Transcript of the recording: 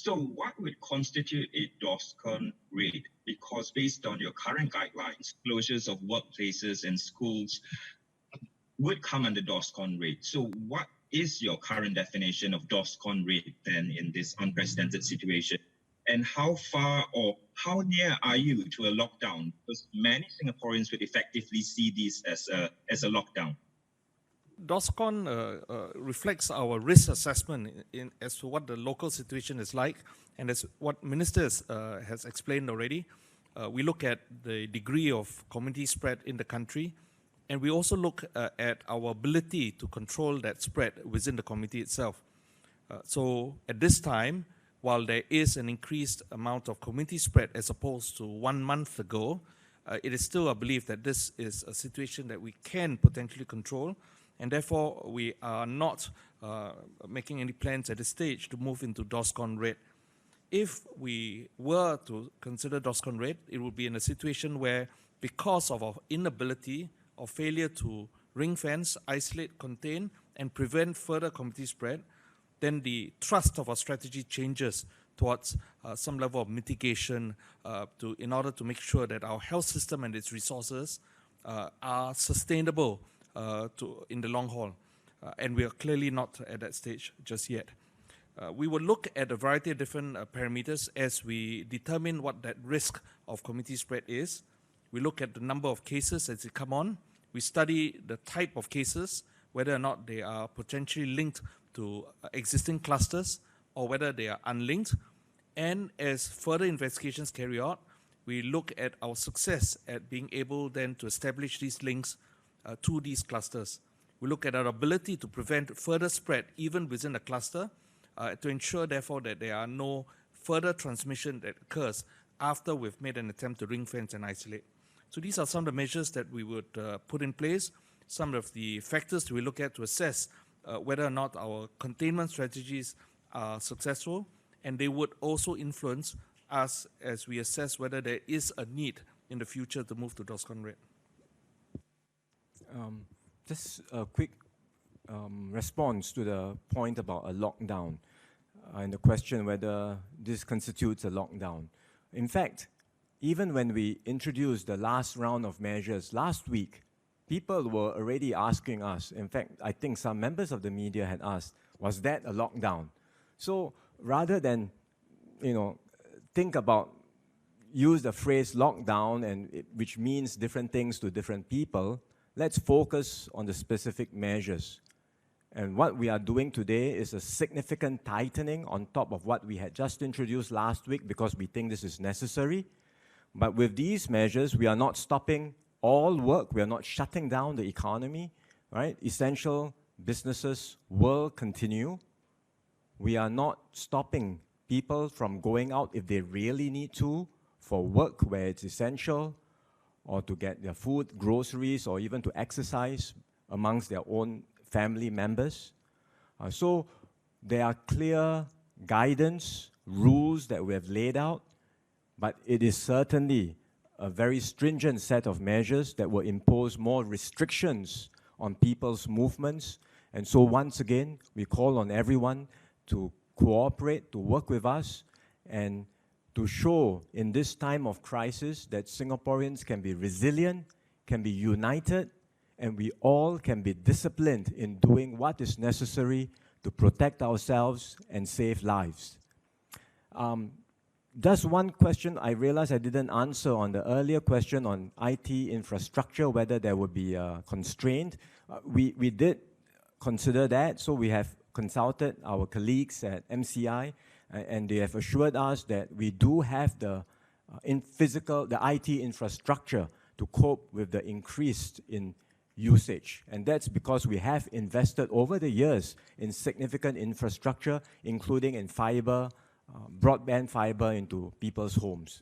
So what would constitute a DORSCON raid? Because based on your current guidelines, closures of workplaces and schools would come under DORSCON raid. So what is your current definition of DORSCON raid then in this unprecedented situation? And how far or how near are you to a lockdown? Because many Singaporeans would effectively see this as a lockdown. DORSCON reflects our risk assessment as to what the local situation is like, and as what Minister has explained already. We look at the degree of community spread in the country, and we also look at our ability to control that spread within the community itself. So at this time, while there is an increased amount of community spread as opposed to 1 month ago, it is still a belief that this is a situation that we can potentially control, and therefore we are not making any plans at this stage to move into DORSCON raid. If we were to consider DORSCON raid, it would be in a situation where, because of our inability or failure to ring-fence, isolate, contain, and prevent further community spread, then the thrust of our strategy changes towards some level of mitigation in order to make sure that our health system and its resources are sustainable in the long haul. And we are clearly not at that stage just yet. We will look at a variety of different parameters as we determine what that risk of community spread is. We look at the number of cases as they come on. We study the type of cases, whether or not they are potentially linked to existing clusters or whether they are unlinked. And as further investigations carry out, we look at our success at being able then to establish these links to these clusters. We look at our ability to prevent further spread even within a cluster to ensure therefore that there are no further transmission that occurs after we've made an attempt to ring fence and isolate. So these are some of the measures that we would put in place, some of the factors that we look at to assess whether or not our containment strategies are successful, and they would also influence us as we assess whether there is a need in the future to move to DORSCON raid. Just a quick response to the point about a lockdown and the question whether this constitutes a lockdown. In fact, even when we introduced the last round of measures last week, people were already asking us, in fact, I think some members of the media had asked, was that a lockdown? So rather than, use the phrase lockdown, which means different things to different people, let's focus on the specific measures. And what we are doing today is a significant tightening on top of what we had just introduced last week because we think this is necessary. But with these measures, we are not stopping all work. We are not shutting down the economy, right? Essential businesses will continue. We are not stopping people from going out if they really need to for work where it's essential, or to get their food, groceries, or even to exercise amongst their own family members. So there are clear guidance, rules that we have laid out, but it is certainly a very stringent set of measures that will impose more restrictions on people's movements. And so once again, we call on everyone to cooperate, to work with us, and to show in this time of crisis that Singaporeans can be resilient, can be united, and we all can be disciplined in doing what is necessary to protect ourselves and save lives. Just one question I realized I didn't answer on the earlier question on IT infrastructure, whether there would be a constraint. We did consider that, so we have consulted our colleagues at MCI, and they have assured us that we do have the IT infrastructure to cope with the increase in usage. And that's because we have invested over the years in significant infrastructure, including in fiber, broadband fiber into people's homes.